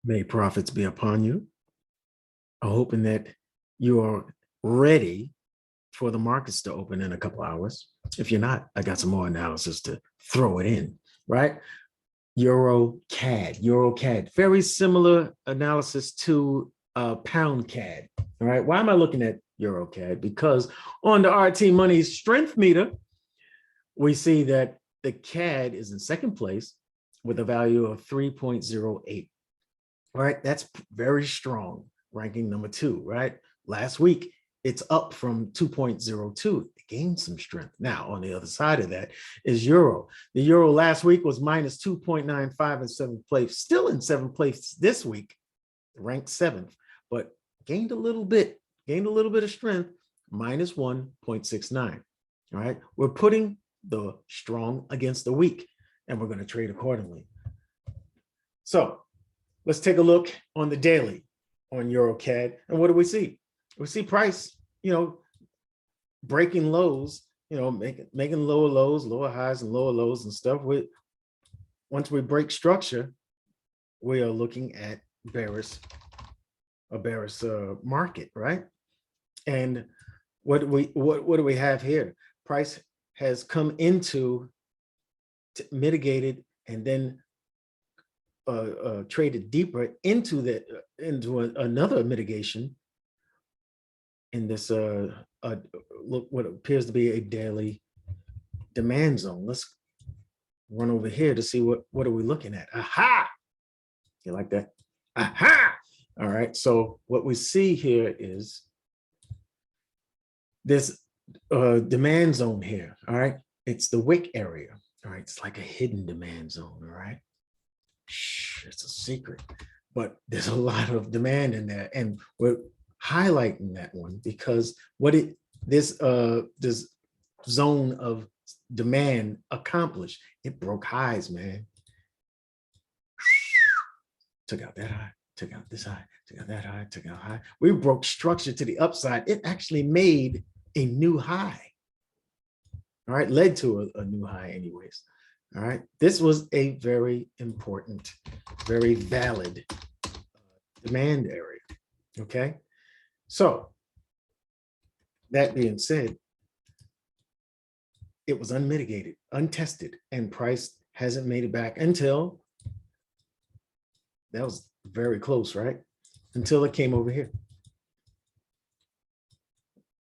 May profits be upon you. I'm hoping that you are ready for the markets to open in a couple hours. If you're not, I got some more analysis to throw it in, right? EURCAD, very similar analysis to pound CAD. All right. Why am I looking at EURCAD? Because on the RT Money strength meter, we see that the CAD is in second place with a value of 3.08. All right. That's very strong, ranking number 2, right? Last week, it's up from 2.02. It gained some strength. Now, on the other side of that is euro. The euro last week was minus 2.95 in seventh place, still in seventh place this week, ranked 7th, but gained a little bit of strength, minus 1.69. All right. We're putting the strong against the weak, and we're going to trade accordingly. So let's take a look on the daily on EURCAD. And what do we see? We see price, breaking lows, making lower lows, lower highs and lower lows and stuff. Once we break structure, we are looking at a bearish market, right? And what do we have here? Price has come into mitigated and then traded deeper into another mitigation in this look what appears to be a daily demand zone. Let's run over here to see what are we looking at. Aha! You like that? Aha! All right. So what we see here is this demand zone here. All right. It's the wick area. All right. It's like a hidden demand zone. All right. Shh, it's a secret, but there's a lot of demand in there, and we're highlighting that one because this zone of demand accomplished. It broke highs, man. Took out that high, took out this high, took out that high, took out high. We broke structure to the upside. It actually made a new high. All right, led to a new high anyways. All right, this was a very important, very valid demand area. Okay, so that being said, it was unmitigated, untested, and price hasn't made it back until that was very close, right? Until it came over here.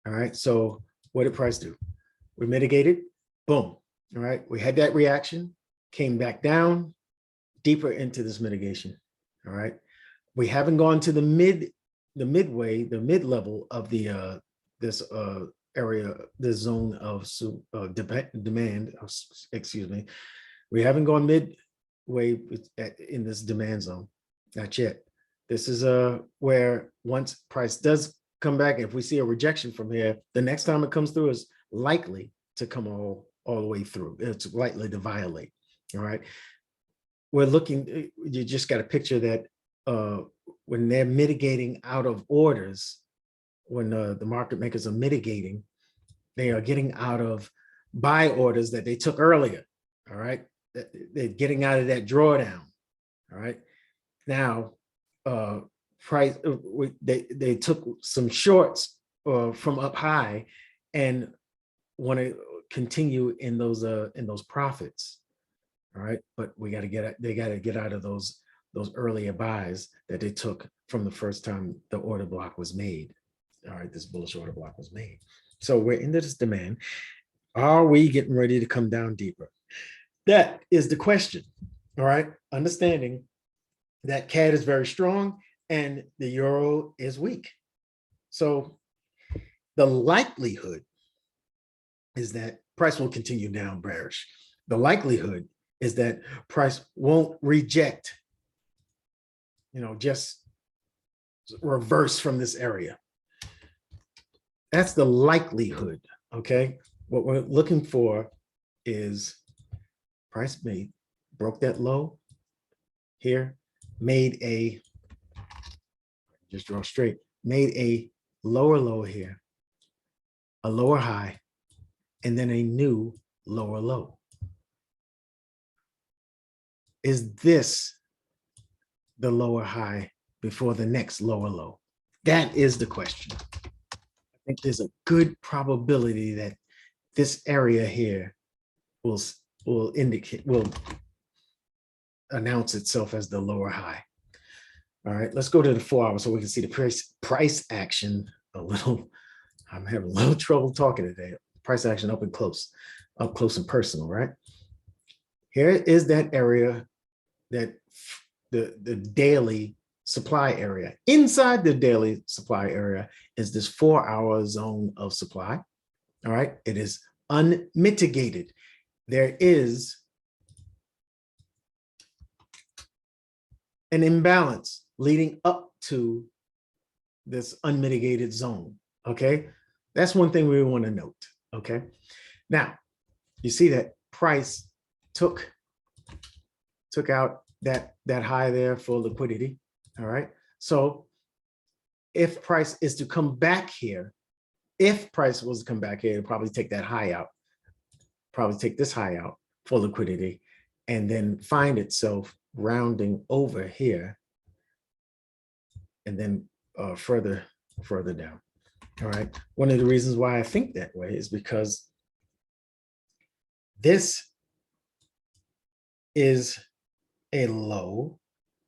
All right, so what did price do? We mitigated, boom. All right, we had that reaction, came back down, deeper into this mitigation. All right, we haven't gone to the midway, the mid-level of the this area, the zone of demand. Excuse me, we haven't gone midway in this demand zone, not yet. This is where once price does come back, if we see a rejection from here, the next time it comes through is likely to come all the way through. It's likely to violate. All right. We're looking, you just got to picture that when they're mitigating out of orders, when the market makers are mitigating, they are getting out of buy orders that they took earlier. All right. They're getting out of that drawdown. All right. Now, price, they took some shorts from up high and want to continue in those profits. All right, but they got to get out of those earlier buys that they took from the first time the order block was made. All right, this bullish order block was made. So we're into this demand. Are we getting ready to come down deeper? That is the question. All right, understanding that CAD is very strong and the euro is weak. So the likelihood is that price will continue down bearish. The likelihood is that price won't reject, just reverse from this area. That's the likelihood, okay? What we're looking for is price broke that low here, just draw straight, made a lower low here, a lower high, and then a new lower low. Is this the lower high before the next lower low? That is the question. I think there's a good probability that this area here will announce itself as the lower high. All right, let's go to the 4 hours so we can see the price action a little. I'm having a little trouble talking today. Price action up close and personal, right? Here is that area, that the daily supply area. Inside the daily supply area is this 4-hour zone of supply. All right, it is unmitigated. There is an imbalance leading up to this unmitigated zone. Okay, that's one thing we want to note. Okay, now you see that price took out that high there for liquidity. All right, so if price is to come back here, if price was to come back here, it'll probably take that high out, probably take this high out for liquidity, and then find itself rounding over here, and then further down. All right. One of the reasons why I think that way is because this is a low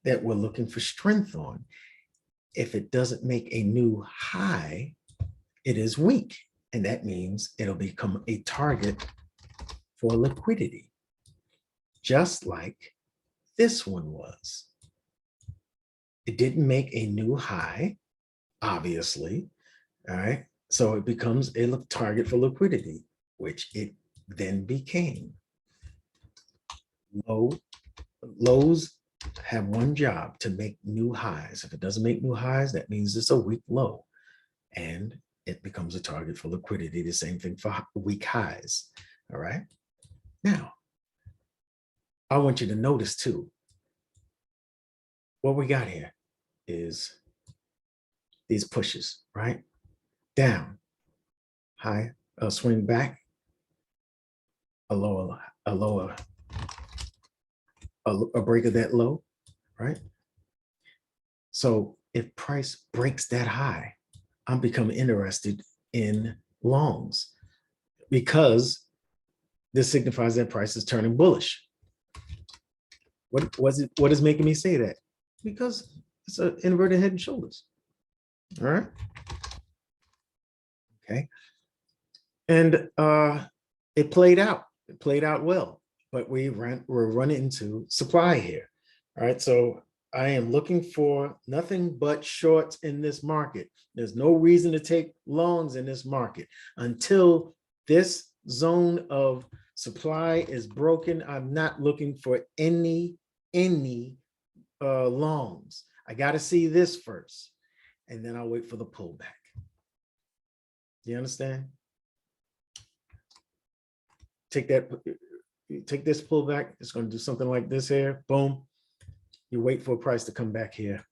that we're looking for strength on. If it doesn't make a new high, it is weak, and that means it'll become a target for liquidity, just like this one was. It didn't make a new high, obviously. All right, so it becomes a target for liquidity, which it then became. Lows have one job: to make new highs. If it doesn't make new highs, that means it's a weak low, and it becomes a target for liquidity. The same thing for weak highs. All right, now I want you to notice too, what we got here is these pushes, right? Down, high, a swing back, a break of that low, right? So if price breaks that high, I'm becoming interested in longs, because this signifies that price is turning bullish. What is making me say that? Because it's an inverted head and shoulders. All right. Okay. And it played out. It played out well, but we're running into supply here. All right. So I am looking for nothing but shorts in this market. There's no reason to take longs in this market until this zone of supply is broken. I'm not looking for any longs. I got to see this first, and then I'll wait for the pullback. You understand? Take this pullback. It's going to do something like this here. Boom. You wait for a price to come back here.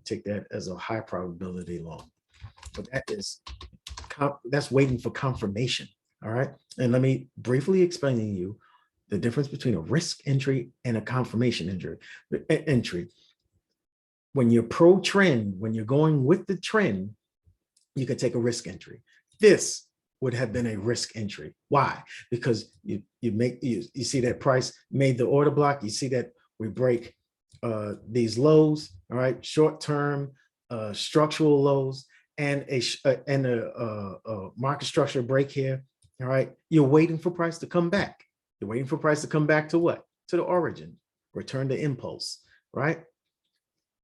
Take that as a high probability long. But that's waiting for confirmation. All right. And let me briefly explain to you the difference between a risk entry and a confirmation entry. When you're pro trend, when you're going with the trend, you can take a risk entry. This would have been a risk entry. Why? Because you see that price made the order block. You see that we break these lows. All right, short term structural lows, and a market structure break here. All right, you're waiting for price to come back. You're waiting for price to come back to what? To the origin, return to impulse, right?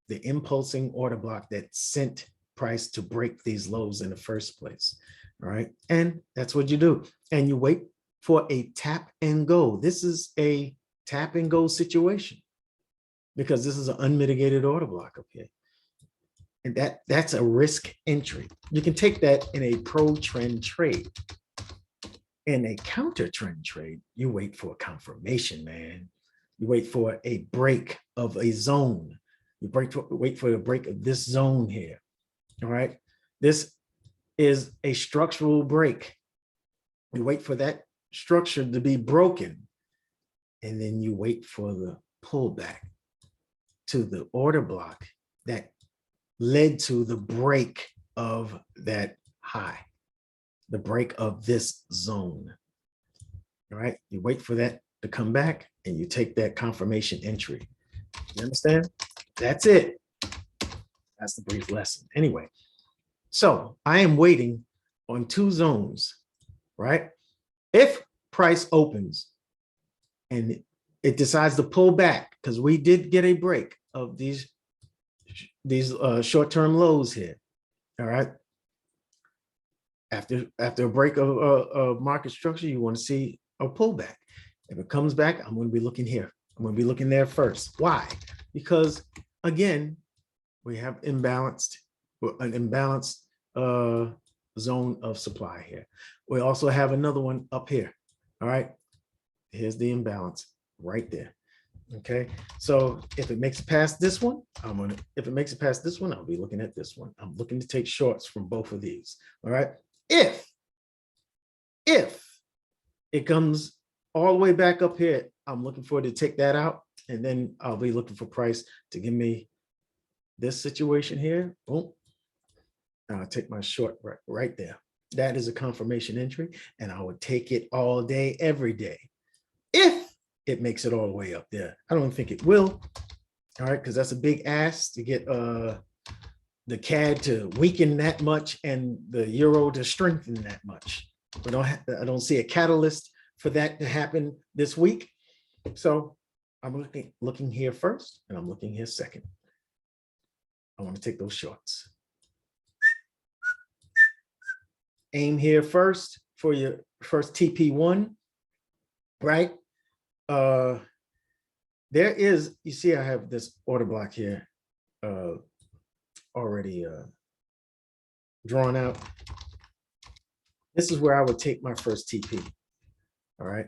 The impulsing order block that sent price to break these lows in the first place. All right, and that's what you do. And you wait for a tap and go. This is a tap and go situation, because this is an unmitigated order block up here. And that's a risk entry. You can take that in a pro trend trade. In a counter trend trade, you wait for a confirmation, man. You wait for a break of a zone. You wait for the break of this zone here. All right. This is a structural break. You wait for that structure to be broken, and then you wait for the pullback. to the order block that led to the break of that high, the break of this zone. All right, you wait for that to come back and you take that confirmation entry. You understand? That's it. That's the brief lesson. Anyway, so I am waiting on two zones, right? If price opens and it decides to pull back, because we did get a break of these short-term lows here, all right? After a break of market structure, you want to see a pullback. If it comes back, I'm going to be looking here. I'm going to be looking there first. Why? Because again, we have an imbalanced zone of supply here. We also have another one up here. All right. Here's the imbalance right there. Okay. So if it makes it past this one, if it makes it past this one, I'll be looking at this one. I'm looking to take shorts from both of these. All right. If it comes all the way back up here, I'm looking for it to take that out. And then I'll be looking for price to give me this situation here. Boom. I'll take my short right there. That is a confirmation entry, and I would take it all day, every day. If it makes it all the way up there. I don't think it will. All right, because that's a big ask to get the CAD to weaken that much and the euro to strengthen that much. I don't see a catalyst for that to happen this week. So I'm looking here first, and I'm looking here second. I want to take those shorts. Aim here first for your first TP1, right? There is, you see, I have this order block here already drawn out. This is where I would take my first TP, all right?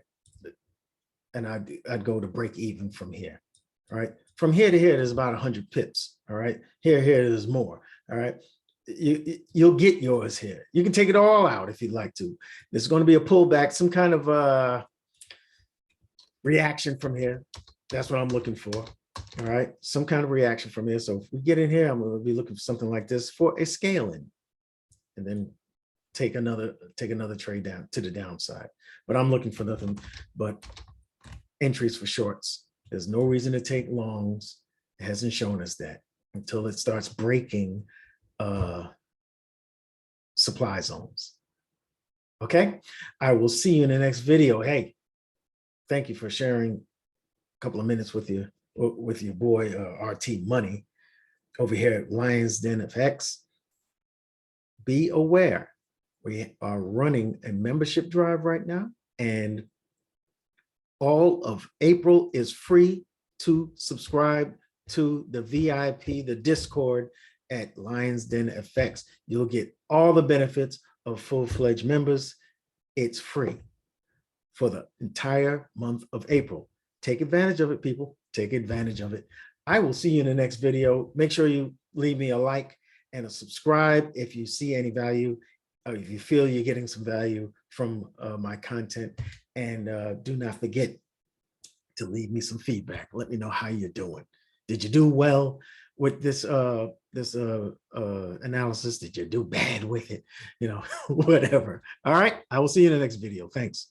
And I'd go to break even from here, all right? From here to here, there's about 100 pips, all right? Here, there's more, all right? You'll get yours here. You can take it all out if you'd like to. There's going to be a pullback, some kind of reaction from here. That's what I'm looking for. All right, some kind of reaction from here. So if we get in here, I'm going to be looking for something like this for a scaling, and then take another trade down to the downside. But I'm looking for nothing but entries for shorts. There's no reason to take longs. It hasn't shown us that until it starts breaking supply zones. Okay, I will see you in the next video. Hey, thank you for sharing a couple of minutes with your boy RT Money over here at Lions Den FX. Be aware, we are running a membership drive right now, and all of April is free to subscribe to the VIP, the Discord at Lions Den FX. You'll get all the benefits of full-fledged members. It's free for the entire month of April. Take advantage of it, people. Take advantage of it. I will see you in the next video. Make sure you leave me a like and a subscribe if you see any value, or if you feel you're getting some value from my content. And do not forget to leave me some feedback. Let me know how you're doing. Did you do well with this analysis? Did you do bad with it? You know, whatever. All right, I will see you in the next video. Thanks.